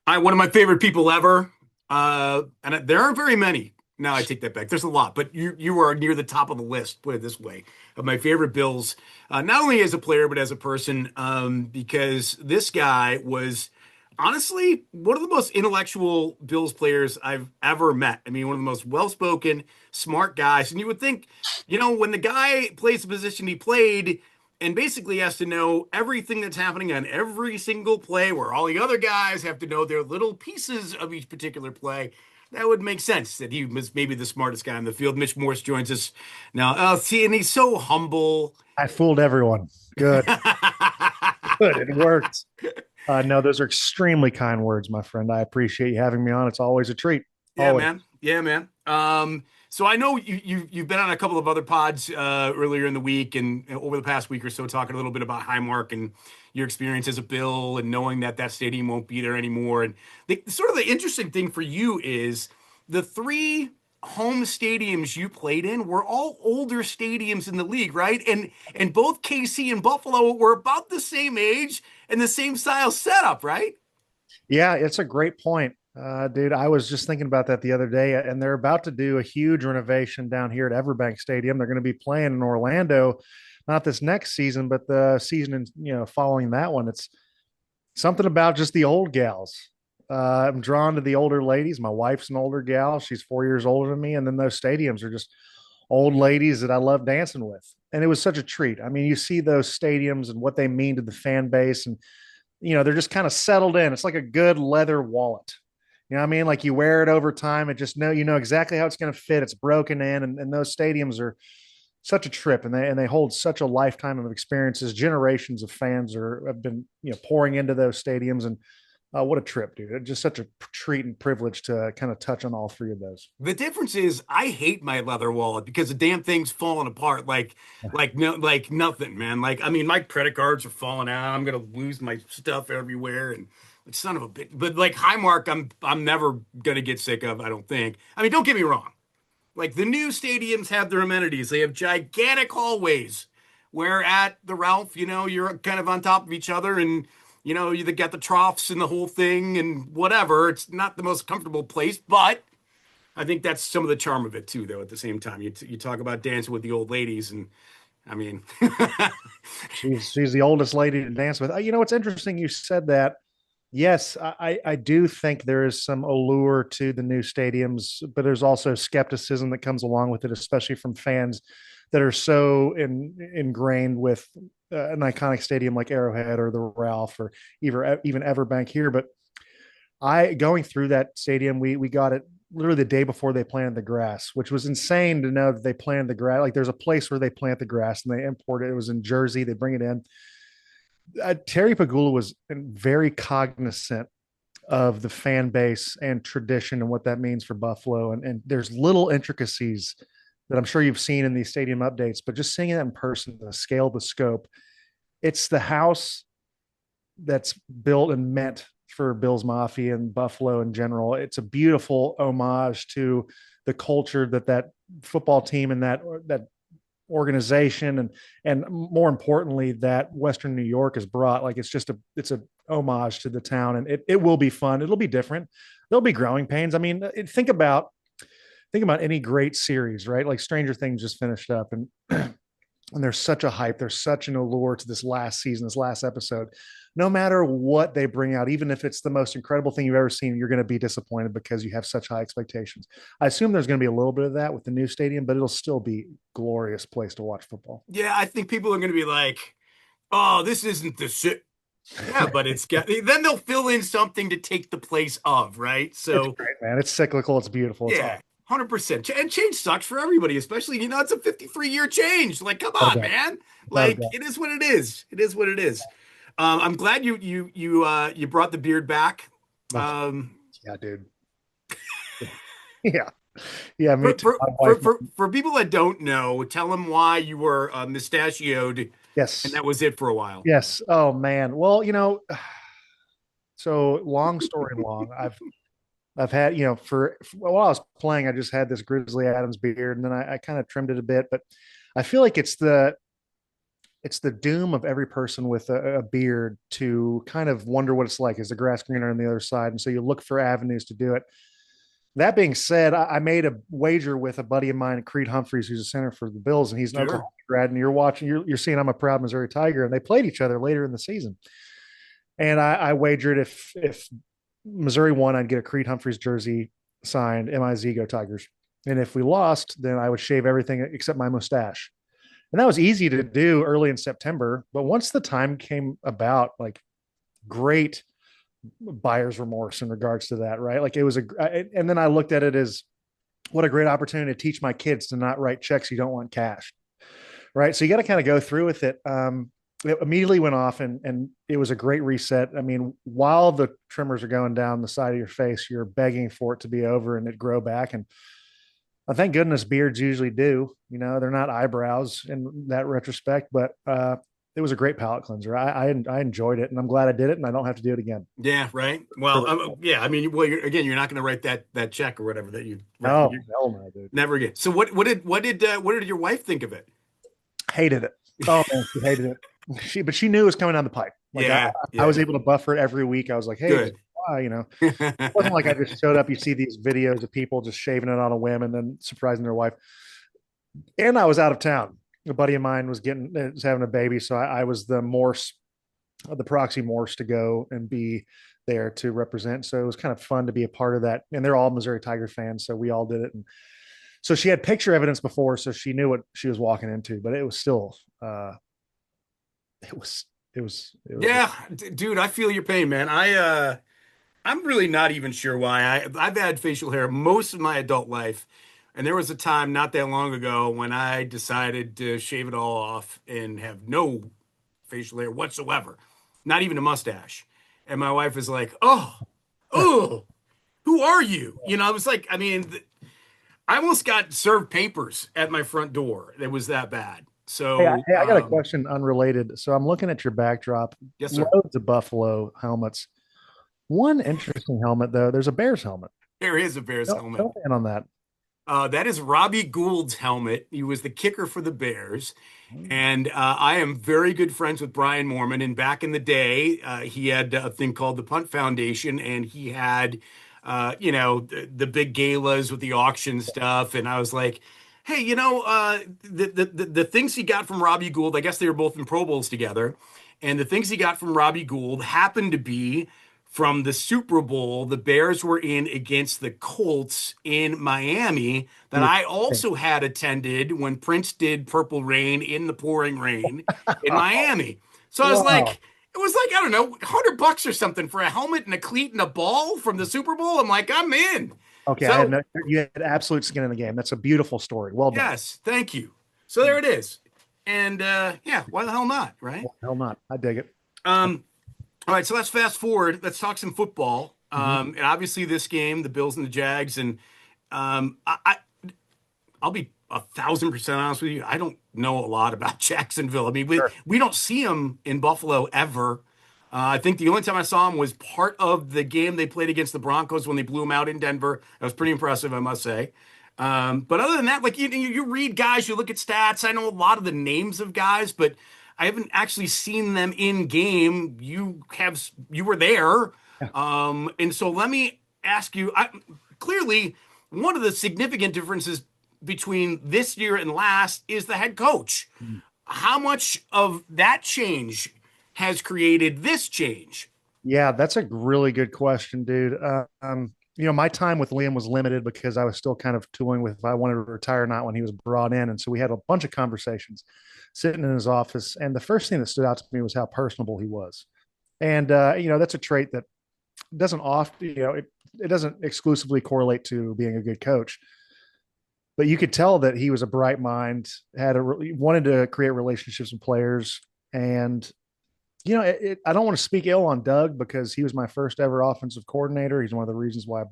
One of my favorite people ever. And there aren't very many. No, I take that back. There's a lot, but you are near the top of the list, put it this way, of my favorite Bills, not only as a player, but as a person, because this guy was honestly one of the most intellectual Bills players I've ever met. I mean, one of the most well-spoken, smart guys. And you would think, when the guy plays the position he played, and basically has to know everything that's happening on every single play, where all the other guys have to know their little pieces of each particular play. That would make sense that he was maybe the smartest guy on the field. Mitch Morse joins us now. See, and he's so humble. I fooled everyone. Good. Good. It worked. No, those are extremely kind words, my friend. I appreciate you having me on. It's always a treat. Yeah, Always. man. Yeah, man. So I know you've been on a couple of other pods earlier in the week and over the past week or so, talking a little bit about Highmark and your experience as a Bill and knowing that that stadium won't be there anymore. And sort of the interesting thing for you is the three home stadiums you played in were all older stadiums in the league, right? And both KC and Buffalo were about the same age and the same style setup, right? Yeah, it's a great point. Dude, I was just thinking about that the other day, and they're about to do a huge renovation down here at Everbank Stadium. They're going to be playing in Orlando, not this next season, but the season and following that one. It's something about just the old gals. I'm drawn to the older ladies. My wife's an older gal; she's 4 years older than me, and then those stadiums are just old ladies that I love dancing with. And it was such a treat. I mean, you see those stadiums and what they mean to the fan base, and they're just kind of settled in. It's like a good leather wallet. You know what I mean? Like you wear it over time, it just know exactly how it's going to fit. It's broken in, and those stadiums are such a trip, and they hold such a lifetime of experiences. Generations of fans have been pouring into those stadiums, and what a trip, dude! It's just such a treat and privilege to kind of touch on all three of those. The difference is I hate my leather wallet because the damn thing's falling apart like no like nothing, man. Like I mean my credit cards are falling out. I'm gonna lose my stuff everywhere and son of a bitch. But like Highmark, I'm never gonna get sick of, I don't think. I mean, don't get me wrong. Like the new stadiums have their amenities. They have gigantic hallways where at the Ralph, you're kind of on top of each other and you got the troughs and the whole thing and whatever. It's not the most comfortable place, but I think that's some of the charm of it too, though. At the same time, you talk about dancing with the old ladies, and I mean, She's the oldest lady to dance with. What's interesting? You said that. Yes, I do think there is some allure to the new stadiums, but there's also skepticism that comes along with it, especially from fans that are so ingrained with an iconic stadium like Arrowhead or the Ralph or even Everbank here. But I going through that stadium, we got it literally the day before they planted the grass, which was insane to know that they planted the grass. Like there's a place where they plant the grass and they import it. It was in Jersey. They bring it in. Terry Pagula was very cognizant of the fan base and tradition and what that means for Buffalo. And there's little intricacies that I'm sure you've seen in these stadium updates, but just seeing it in person, the scale, the scope, it's the house that's built and meant for Bills Mafia and Buffalo in general. It's a beautiful homage to the culture that football team and that organization and more importantly that Western New York has brought. Like it's a homage to the town, and it will be fun. It'll be different. There'll be growing pains. I mean, think about any great series, right? Like Stranger Things just finished up, and there's such a hype, there's such an allure to this last season, this last episode. No matter what they bring out, even if it's the most incredible thing you've ever seen, you're going to be disappointed because you have such high expectations. I assume there's going to be a little bit of that with the new stadium, but it'll still be a glorious place to watch football. yeah, I think people are going to be like, "Oh, this isn't the shit." Yeah, but it's got. Then they'll fill in something to take the place of, right? It's So great, man. It's cyclical. It's beautiful. It's yeah, awesome. 100%. And change sucks for everybody, especially it's a 53-year change. Like, come Without a on, doubt. man. Without a Like, doubt. it is what it is. It is what it is. I'm glad you brought the beard back. That's, Um, yeah, dude. Yeah. Yeah, me for, too. for My for wife. for for people that don't know, tell them why you were mustachioed, and Yes. that was it for a while. Yes. Oh man. Well, so long story long, I've had, while I was playing, I just had this Grizzly Adams beard, and then I kind of trimmed it a bit. But I feel like it's it's the doom of every person with a beard to kind of wonder what it's like. Is the grass greener on the other side? And so you look for avenues to do it. That being said, I made a wager with a buddy of mine, Creed Humphreys, who's a center for the Bills, and he's an Oklahoma Sure. grad. And you're seeing I'm a proud Missouri Tiger, and they played each other later in the season. And I wagered if Missouri won, I'd get a Creed Humphreys jersey signed, MIZ Go Tigers. And if we lost, then I would shave everything except my mustache. And that was easy to do early in September. But once the time came about, like great buyer's remorse in regards to that, right? Like it was and then I looked at it as what a great opportunity to teach my kids to not write checks you don't want cash, right? So you got to kind of go through with it. It immediately went off and it was a great reset. I mean, while the trimmers are going down the side of your face, you're begging for it to be over and it grow back. And thank goodness beards usually do, they're not eyebrows in that retrospect, but it was a great palate cleanser. I enjoyed it and I'm glad I did it and I don't have to do it again. Yeah, right. Well, yeah. I mean, well, you're not going to write that check or whatever that you right. No, You hell no, dude. never again. So what did your wife think of it? Hated it. Oh man, she hated it. But she knew it was coming down the pipe. Like I, Yeah, I was yeah. able to buffer it every week. I was like, hey, just Good. it wasn't like I just showed up. You see these videos of people just shaving it on a whim and then surprising their wife. And I was out of town. A buddy of mine was having a baby, so I was the Morse, the proxy Morse to go and be there to represent. So it was kind of fun to be a part of that. And they're all Missouri Tiger fans, so we all did it. And so she had picture evidence before, so she knew what she was walking into. But it was still, it was, it was. Yeah, dude, I feel your pain, man. I'm really not even sure why. I've had facial hair most of my adult life, and there was a time not that long ago when I decided to shave it all off and have no facial hair whatsoever, not even a mustache. And my wife was like, "Oh, who are you?" I was like, I mean, I almost got served papers at my front door. It was that bad. So, Hey, I got a question unrelated. So I'm looking at your backdrop, yes, sir. loads of Buffalo helmets. One interesting helmet though. There's a Bears helmet. There is a Bears helmet. Don't in on that. That is Robbie Gould's helmet. He was the kicker for the Bears. And I am very good friends with Brian Moorman. And back in the day, he had a thing called the Punt Foundation, and he had, the big galas with the auction stuff. And I was like, hey, the things he got from Robbie Gould, I guess they were both in Pro Bowls together. And the things he got from Robbie Gould happened to be from the Super Bowl the Bears were in against the Colts in Miami that I also had attended when Prince did Purple Rain in the pouring rain in Miami. So I was Wow. like, it was like, I don't know, $100 or something for a helmet and a cleat and a ball from the Super Bowl. I'm like, I'm in. Okay, I had So, no. You had absolute skin in the game. That's a beautiful story. Well done. yes, thank you. So there it is. And yeah, why the hell not, right? Hell not. I dig it. Um, All right, so let's fast forward. Let's talk some football. Mhm. And obviously, this game, the Bills and the Jags, and I'll be 1,000% honest with you. I don't know a lot about Jacksonville. I mean, we Sure. we don't see them in Buffalo ever. I think the only time I saw them was part of the game they played against the Broncos when they blew them out in Denver. That was pretty impressive, I must say. But other than that, like you read guys, you look at stats. I know a lot of the names of guys, but I haven't actually seen them in game. You were there, Yeah. and so let me ask you. Clearly, one of the significant differences between this year and last is the head coach. How much of that change has created this change? Yeah, that's a really good question, dude. My time with Liam was limited because I was still kind of tooling with if I wanted to retire or not when he was brought in. And so we had a bunch of conversations sitting in his office. And the first thing that stood out to me was how personable he was. And, that's a trait that doesn't often, it doesn't exclusively correlate to being a good coach. But you could tell that he was a bright mind, wanted to create relationships with players. And I don't want to speak ill on Doug because he was my first ever offensive coordinator. He's one of the reasons why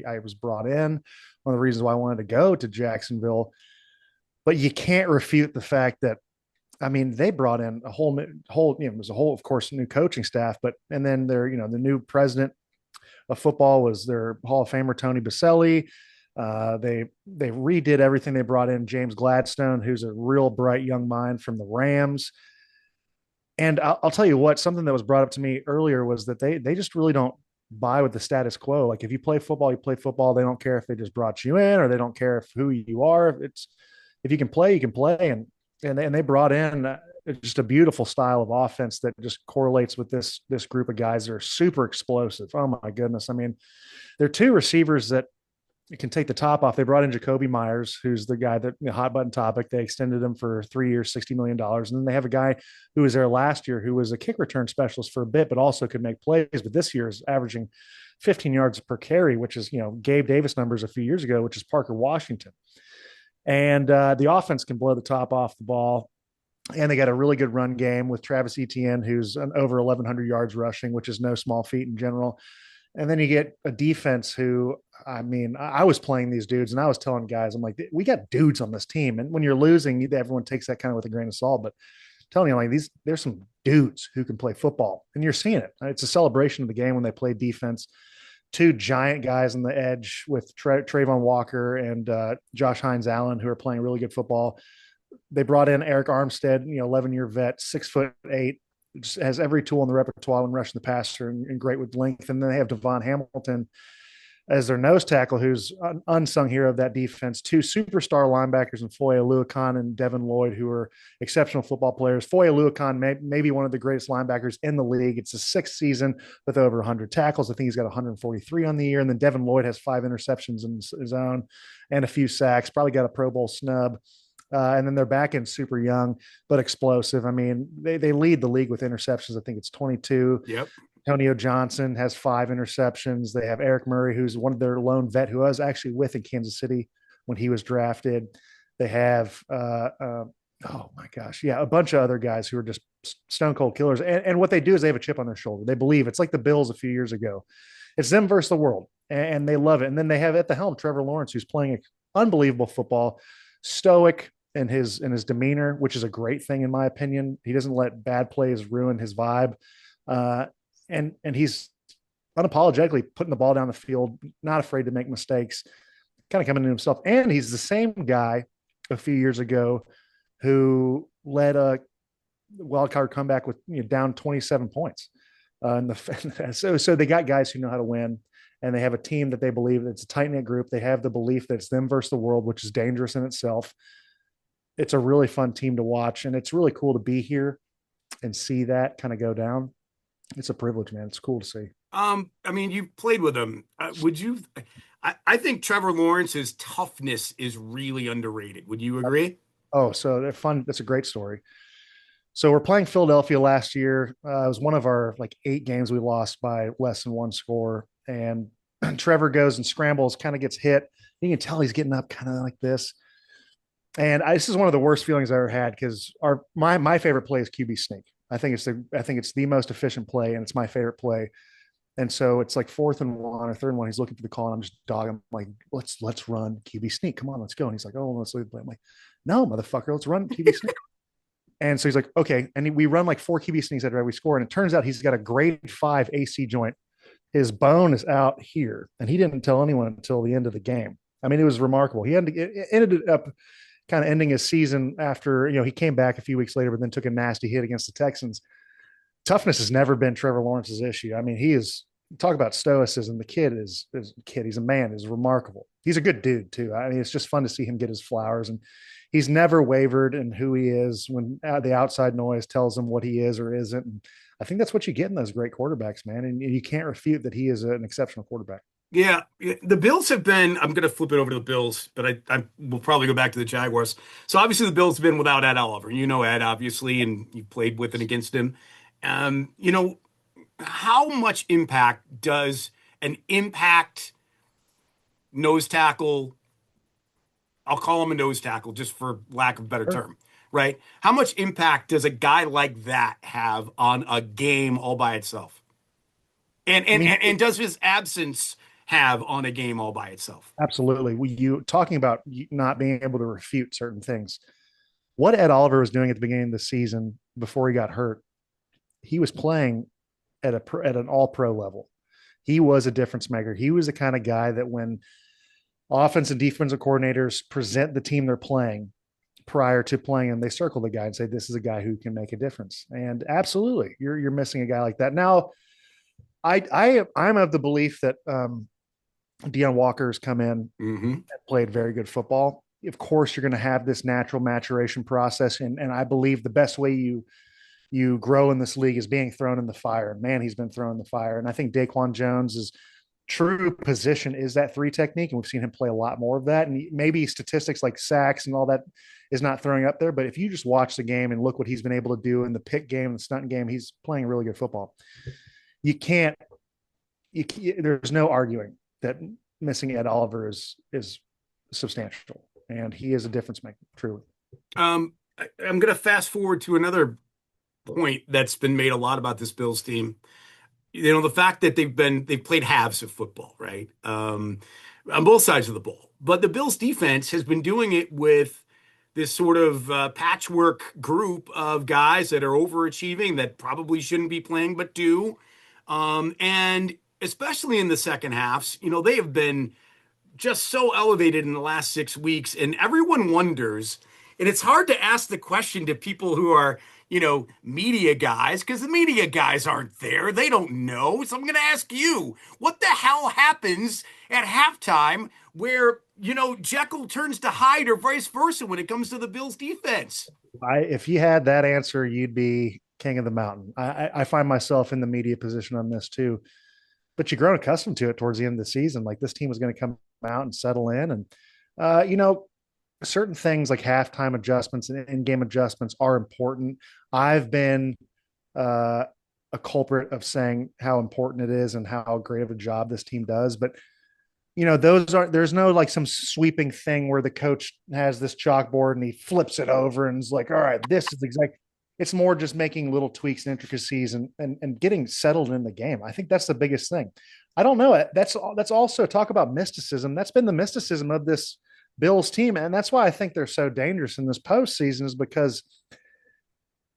I was brought in, one of the reasons why I wanted to go to Jacksonville. But you can't refute the fact that I mean they brought in a whole it was a whole of course new coaching staff, but and then the new president of football was their Hall of Famer Tony Baselli. They redid everything. They brought in James Gladstone, who's a real bright young mind from the Rams. And I'll tell you what, something that was brought up to me earlier was that they just really don't buy with the status quo. Like if you play football, you play football. They don't care if they just brought you in, or they don't care if who you are. It's if you can play, you can play. And they brought in just a beautiful style of offense that just correlates with this group of guys that are super explosive. Oh my goodness! I mean, they're two receivers that can take the top off. They brought in Jacoby Myers, who's the guy that hot button topic. They extended him for 3 years, $60 million, and then they have a guy who was there last year who was a kick return specialist for a bit, but also could make plays. But this year is averaging 15 yards per carry, which is Gabe Davis numbers a few years ago, which is Parker Washington. And the offense can blow the top off the ball. And they got a really good run game with Travis Etienne, who's an over 1,100 yards rushing, which is no small feat in general. And then you get a defense who, I mean, I was playing these dudes and I was telling guys, I'm like, we got dudes on this team. And when you're losing, everyone takes that kind of with a grain of salt. But I'm telling you, like there's some dudes who can play football, and you're seeing it. It's a celebration of the game when they play defense. Two giant guys on the edge with Trayvon Walker and Josh Hines Allen, who are playing really good football. They brought in Eric Armstead, 11-year vet, 6'8", just has every tool in the repertoire when rushing the passer and great with length. And then they have Devon Hamilton as their nose tackle, who's an unsung hero of that defense. Two superstar linebackers in Foye Oluokun and Devin Lloyd, who are exceptional football players. Foye Oluokun may be one of the greatest linebackers in the league. It's the sixth season with over 100 tackles. I think he's got 143 on the year. And then Devin Lloyd has 5 interceptions in his own and a few sacks, probably got a Pro Bowl snub. And then their back end super young, but explosive. I mean, they lead the league with interceptions. I think it's 22. Yep. Antonio Johnson has 5 interceptions. They have Eric Murray, who's one of their lone vet who I was actually with in Kansas City when he was drafted. They have, oh my gosh, yeah, a bunch of other guys who are just stone cold killers. And what they do is they have a chip on their shoulder. They believe it's like the Bills a few years ago. It's them versus the world, and they love it. And then they have at the helm Trevor Lawrence, who's playing unbelievable football, stoic in his demeanor, which is a great thing in my opinion. He doesn't let bad plays ruin his vibe. And he's unapologetically putting the ball down the field, not afraid to make mistakes, kind of coming to himself. And he's the same guy a few years ago who led a wild card comeback with down 27 points. So they got guys who know how to win, and they have a team that they believe it's a tight knit group. They have the belief that it's them versus the world, which is dangerous in itself. It's a really fun team to watch, and it's really cool to be here and see that kind of go down. It's a privilege, man. It's cool to see. I mean, you played with him. Would you? I think Trevor Lawrence's toughness is really underrated. Would you agree? Oh, so they're fun. That's a great story. So we're playing Philadelphia last year. It was one of our like 8 games we lost by less than 1 score. And Trevor goes and scrambles, kind of gets hit. You can tell he's getting up kind of like this. And this is one of the worst feelings I ever had because my favorite play is QB sneak. I think it's the most efficient play, and it's my favorite play. And so it's like 4th and 1 or 3rd and 1. He's looking for the call, and I'm just dogging. I'm like, let's run QB sneak. Come on, let's go. And he's like, oh, let's leave the play. I'm like, no, motherfucker, let's run QB sneak. And so he's like, okay. And we run like 4 QB sneaks after every score. And it turns out he's got a grade 5 AC joint. His bone is out here, and he didn't tell anyone until the end of the game. I mean, it was remarkable. It ended up kind of ending his season after, he came back a few weeks later, but then took a nasty hit against the Texans. Toughness has never been Trevor Lawrence's issue. I mean, he is, talk about stoicism. The kid is a kid. He's a man, is remarkable. He's a good dude too. I mean, it's just fun to see him get his flowers, and he's never wavered in who he is when the outside noise tells him what he is or isn't. And I think that's what you get in those great quarterbacks, man. And you can't refute that he is an exceptional quarterback. Yeah, the Bills have been. I'm going to flip it over to the Bills, but I will probably go back to the Jaguars. So obviously the Bills have been without Ed Oliver. You know Ed, obviously, and you played with and against him. You know, how much impact does an impact nose tackle? I'll call him a nose tackle just for lack of a better term, right? How much impact does a guy like that have on a game all by itself? And I mean, and does his absence have on a game all by itself? absolutely. You talking about not being able to refute certain things. What Ed Oliver was doing at the beginning of the season before he got hurt, he was playing at an all pro level. He was a difference maker. He was the kind of guy that when offense and defensive coordinators present the team they're playing, prior to playing him, they circle the guy and say, this is a guy who can make a difference. And absolutely, you're missing a guy like that. Now, I'm of the belief that Deion Walker's come in and Hmm. played very good football. Of course, you're going to have this natural maturation process, and I believe the best way you grow in this league is being thrown in the fire. And man, he's been thrown in the fire. And I think Daquan Jones's true position is that three technique, and we've seen him play a lot more of that. And maybe statistics like sacks and all that is not throwing up there, but if you just watch the game and look what he's been able to do in the pick game, the stunt game, he's playing really good football. You can't, there's no arguing that missing Ed Oliver is substantial, and he is a difference maker, truly. I'm going to fast forward to another point that's been made a lot about this Bills team. The fact that they've played halves of football, right? On both sides of the ball. But the Bills defense has been doing it with this sort of patchwork group of guys that are overachieving that probably shouldn't be playing but do. And especially in the second halves, they have been just so elevated in the last 6 weeks, and everyone wonders. And it's hard to ask the question to people who are, media guys, because the media guys aren't there. They don't know. So I'm going to ask you, what the hell happens at halftime where, Jekyll turns to Hyde or vice versa when it comes to the Bills defense? If you had that answer, you'd be king of the mountain. I find myself in the media position on this too, but you've grown accustomed to it towards the end of the season. Like this team was going to come out and settle in, and certain things like halftime adjustments and in-game adjustments are important. I've been a culprit of saying how important it is and how great of a job this team does, but there's no like some sweeping thing where the coach has this chalkboard and he flips it over and is like, all right, this is exactly. It's more just making little tweaks and intricacies and getting settled in the game. I think that's the biggest thing. I don't know. That's also talk about mysticism. That's been the mysticism of this Bills team. And that's why I think they're so dangerous in this postseason, is because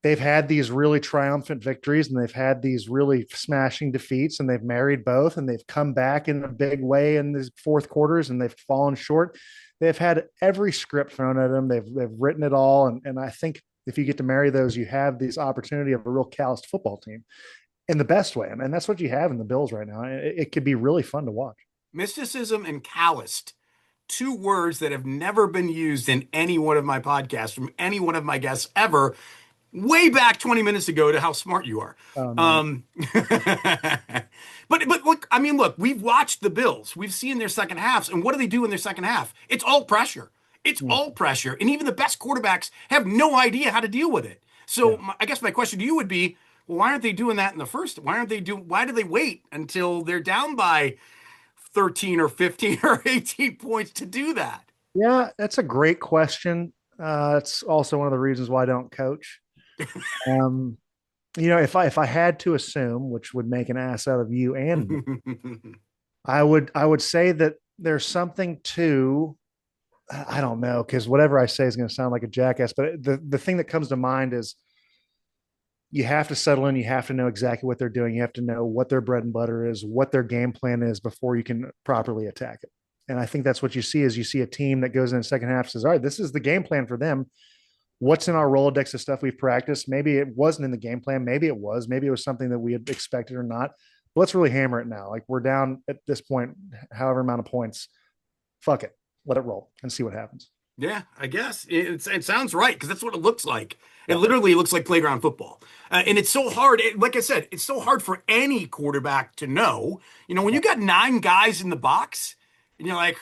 they've had these really triumphant victories and they've had these really smashing defeats, and they've married both, and they've come back in a big way in the fourth quarters and they've fallen short. They've had every script thrown at them. They've written it all. And I think if you get to marry those, you have this opportunity of a real calloused football team in the best way. And that's what you have in the Bills right now. It could be really fun to watch. Mysticism and calloused, two words that have never been used in any one of my podcasts from any one of my guests ever, way back 20 minutes ago, to how smart you are. Oh no. Um, but look, I mean, look, we've watched the Bills. We've seen their second halves, and what do they do in their second half? It's all pressure. It's Yeah. all pressure, and even the best quarterbacks have no idea how to deal with it. So Yeah. I guess my question to you would be, well, why aren't they doing that in the first? Why do they wait until they're down by 13 or 15 or 18 points to do that? Yeah, that's a great question. It's also one of the reasons why I don't coach. Um, if I had to assume, which would make an ass out of you and me, I would say that there's something to, I don't know, because whatever I say is going to sound like a jackass, but the thing that comes to mind is you have to settle in. You have to know exactly what they're doing. You have to know what their bread and butter is, what their game plan is before you can properly attack it. And I think that's what you see is you see a team that goes in the second half, says, all right, this is the game plan for them. What's in our Rolodex of stuff we've practiced? Maybe it wasn't in the game plan. Maybe it was. Maybe it was something that we had expected or not. But let's really hammer it now. Like we're down at this point, however amount of points. Fuck it. Let it roll and see what happens. Yeah, I guess it sounds right because that's what it looks like. It Yeah. literally looks like playground football, and it's so hard. Like I said, it's so hard for any quarterback to know. When you got nine guys in the box, and you're like,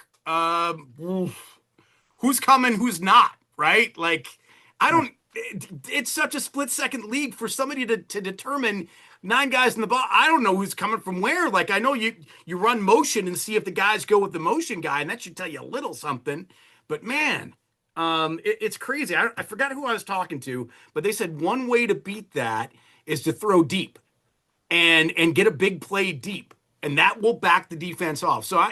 who's coming, who's not, right? Like, I Yeah. don't. It's such a split second league for somebody to determine nine guys in the box. I don't know who's coming from where. Like, I know you run motion and see if the guys go with the motion guy, and that should tell you a little something. But man, it's crazy. I forgot who I was talking to, but they said one way to beat that is to throw deep and get a big play deep, and that will back the defense off. So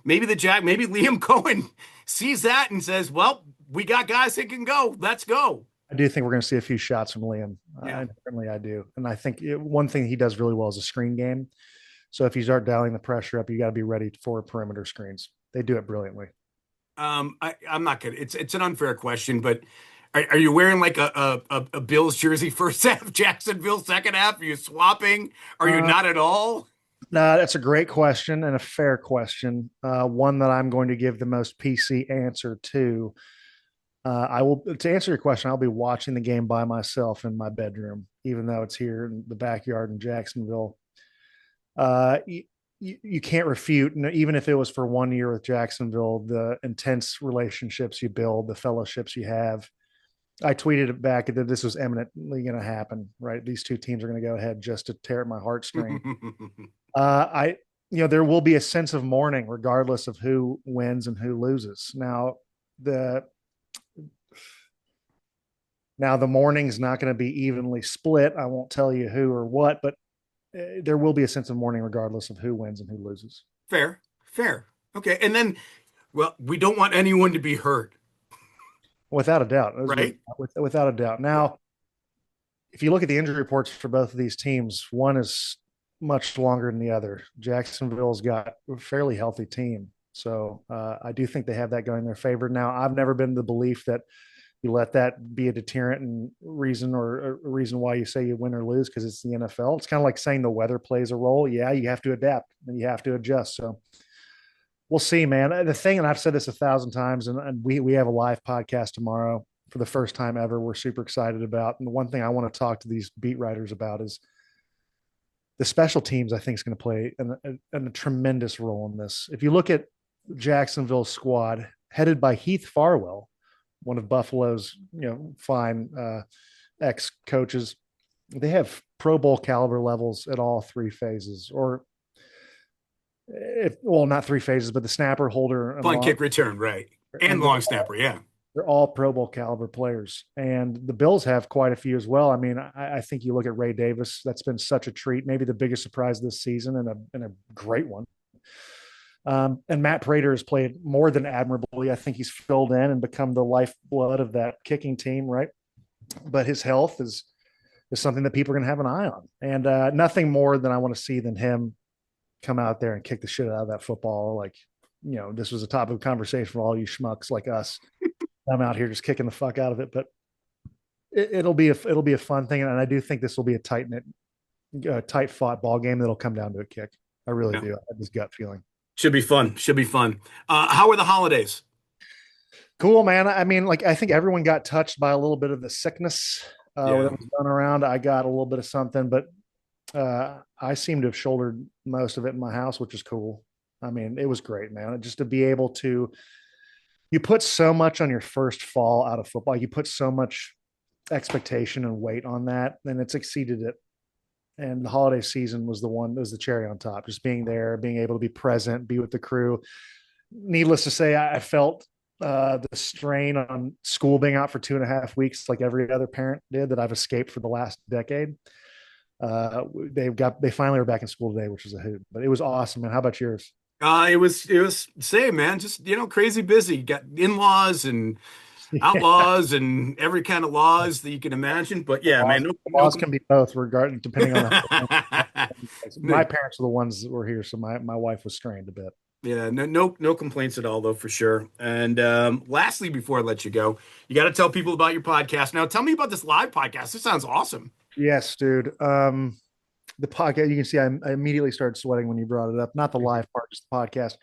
maybe maybe Liam Cohen sees that and says, "Well, we got guys that can go. Let's go." I do think we're going to see a few shots from Liam. Yeah. Certainly I do. And I think one thing he does really well is a screen game. So if you start dialing the pressure up, you got to be ready for perimeter screens. They do it brilliantly. I'm not gonna. It's an unfair question, but are you wearing like a Bills jersey first half, Jacksonville second half? Are you swapping? Are you Uh, not at all? no, that's a great question and a fair question. One that I'm going to give the most PC answer to. I will to answer your question. I'll be watching the game by myself in my bedroom, even though it's here in the backyard in Jacksonville. You, you can't refute, even if it was for 1 year with Jacksonville, the intense relationships you build, the fellowships you have. I tweeted it back that this was eminently going to happen. Right, these two teams are going to go ahead just to tear at my heartstring. I, there will be a sense of mourning regardless of who wins and who loses. The the mourning's not going to be evenly split. I won't tell you who or what, but there will be a sense of mourning regardless of who wins and who loses. Fair, fair. Okay, and then, well, we don't want anyone to be hurt, Without a doubt, right? without a doubt. Now, if you look at the injury reports for both of these teams, one is much longer than the other. Jacksonville's got a fairly healthy team. So I do think they have that going in their favor. Now, I've never been the belief that you let that be a deterrent and reason or a reason why you say you win or lose because it's the NFL. It's kind of like saying the weather plays a role. Yeah, you have to adapt and you have to adjust. So we'll see, man. The thing, and I've said this 1,000 times, and we have a live podcast tomorrow for the first time ever. We're super excited about. And the one thing I want to talk to these beat writers about is the special teams. I think is going to play a tremendous role in this. If you look at Jacksonville's squad, headed by Heath Farwell, one of Buffalo's fine ex coaches, they have Pro Bowl caliber levels at all three phases, or if well, not three phases, but the snapper, holder, and Punt, long, kick, return, right? And and long snapper, yeah. they're all Pro Bowl caliber players. And the Bills have quite a few as well. I mean, I think you look at Ray Davis, that's been such a treat, maybe the biggest surprise this season and a great one. And Matt Prater has played more than admirably. I think he's filled in and become the lifeblood of that kicking team, right? But his health is something that people are going to have an eye on. And nothing more than I want to see than him come out there and kick the shit out of that football. Like, this was a topic of conversation for all you schmucks like us. I'm out here just kicking the fuck out of it, but it'll be a fun thing, and I do think this will be a tight fought ball game that'll come down to a kick. I really Yeah. do. I have this gut feeling. Should be fun. Should be fun. How are the holidays? Cool, man. I mean, like, I think everyone got touched by a little bit of the sickness that Yeah. was going around. I got a little bit of something, but I seem to have shouldered most of it in my house, which is cool. I mean, it was great, man. Just to be able to, you put so much on your first fall out of football. You put so much expectation and weight on that, and it's exceeded it. And the holiday season was the cherry on top. Just being there, being able to be present, be with the crew. Needless to say, I felt the strain on school being out for 2.5 weeks, like every other parent did that I've escaped for the last decade. They finally are back in school today, which is a hoot. But it was awesome, man. How about yours? It was same, man. Just crazy busy. Got in-laws and Yeah, outlaws and every kind of laws that you can imagine. But the yeah, man, laws, no, the no. laws can be both, regarding depending on No, my parents are the ones that were here, so my wife was strained a bit. yeah, no complaints at all, though, for sure. And lastly, before I let you go, you got to tell people about your podcast. Now, tell me about this live podcast. This sounds awesome. Yes, dude. The podcast, you can see I immediately started sweating when you brought it up. Not the live part, just the podcast.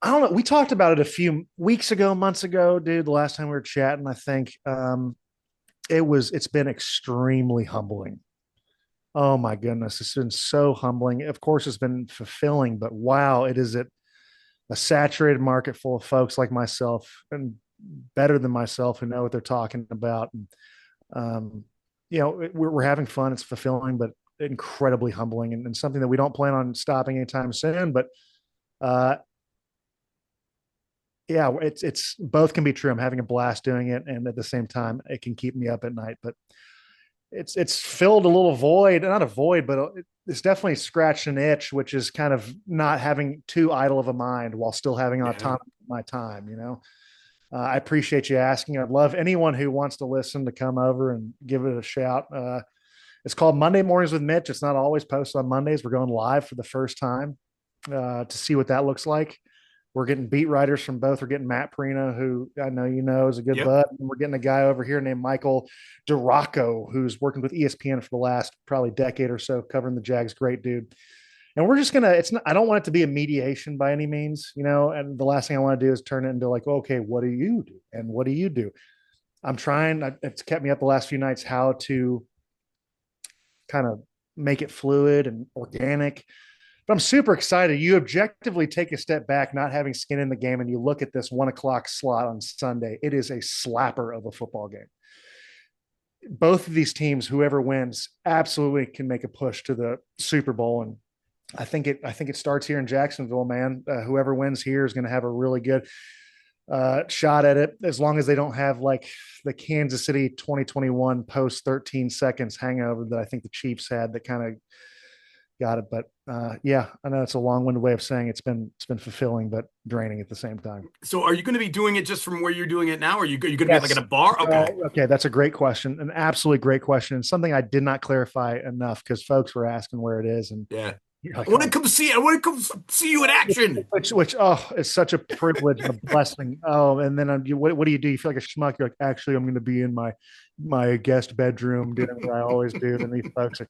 I don't know. We talked about it a few weeks ago, months ago, dude. The last time we were chatting, I think it's been extremely humbling. Oh my goodness, it's been so humbling. Of course, it's been fulfilling, but wow, it is a saturated market full of folks like myself and better than myself who know what they're talking about. And, um, we're having fun. It's fulfilling, but incredibly humbling, and something that we don't plan on stopping anytime soon. But uh, yeah, it's both can be true. I'm having a blast doing it, and at the same time, it can keep me up at night. But it's filled a little void, not a void, but it's definitely scratched an itch, which is kind of not having too idle of a mind while still having Yeah. autonomy of my time. I appreciate you asking. I'd love anyone who wants to listen to come over and give it a shout. It's called Monday Mornings with Mitch. It's not always posted on Mondays. We're going live for the first time to see what that looks like. We're getting beat writers from both. We're getting Matt Perino, who I know you know is a good Yep. bud. And we're getting a guy over here named Michael DeRocco, who's working with ESPN for the last probably decade or so, covering the Jags. Great dude. And we're just gonna. It's not. I don't want it to be a mediation by any means, you know. And the last thing I want to do is turn it into like, okay, what do you do, and what do you do? I'm trying. It's kept me up the last few nights how to kind of make it fluid and organic. But I'm super excited. You objectively take a step back, not having skin in the game, and you look at this 1 o'clock slot on Sunday. It is a slapper of a football game. Both of these teams, whoever wins, absolutely can make a push to the Super Bowl. And I think it starts here in Jacksonville, man. Whoever wins here is going to have a really good shot at it, as long as they don't have like the Kansas City 2021 post 13 seconds hangover that I think the Chiefs had that kind of got it. But yeah, I know it's a long-winded way of saying it's been fulfilling but draining at the same time. So are you going to be doing it just from where you're doing it now? Or are you going to be like Yes. at a bar? Okay. Okay, that's a great question, an absolutely great question, and something I did not clarify enough because folks were asking where it is, and Yeah. you're I like, want oh, to come see. I want to come see you in action. which oh, it's such a privilege and a blessing. Oh, and then what do? You feel like a schmuck? You're like, actually, I'm going to be in my guest bedroom doing what I always do. And these folks are,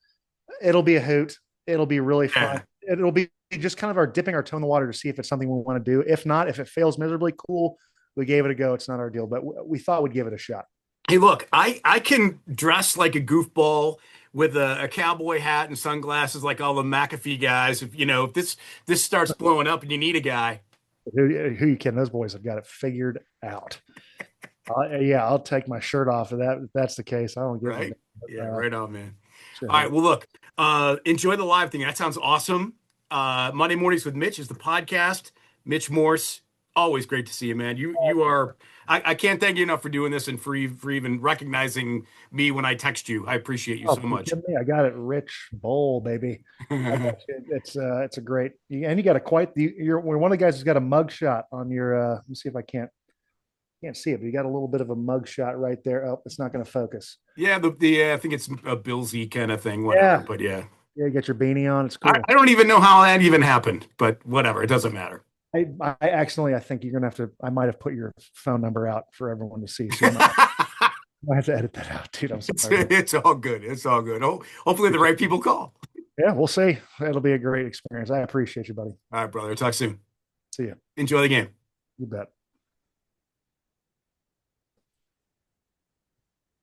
it'll be a hoot. It'll be really fun. Yeah. It'll be just kind of our dipping our toe in the water to see if it's something we want to do. If not, if it fails miserably, cool. We gave it a go. It's not our deal, but we thought we'd give it a shot. Hey, look, I can dress like a goofball with a cowboy hat and sunglasses like all the McAfee guys. If this starts blowing up and you need a guy. Who you can? Those boys have got it figured out. Yeah, I'll take my shirt off if that's the case. I don't give a Right? damn. Yeah, right on, man. Sure. All right. Well, look, enjoy the live thing. That sounds awesome. Monday Mornings with Mitch is the podcast. Mitch Morse, always great to see you, man. You are. I can't thank you enough for doing this and for even recognizing me when I text you. I appreciate you Oh, so you much. kidding me? I got it, Rich Bowl, baby. I got you. It's a great, and you got a quite. You're one of the guys who's got a mug shot on your. Let me see if I can't see it, but you got a little bit of a mug shot right there. Oh, it's not going to focus. Yeah, the I think it's a Billsy kind of thing, whatever. Yeah, But yeah, yeah. You got your beanie on. It's I, cool. I don't even know how that even happened, but whatever. It doesn't matter. I accidentally, I think you're gonna have to. I might have put your phone number out for everyone to see. So I have to edit that out, dude. I'm It's sorry. it's all good. It's all good. Hopefully the right people call. Yeah, we'll see. It'll be a great experience. I appreciate you, buddy. All right, brother. Talk soon. See you. Enjoy the game. You bet.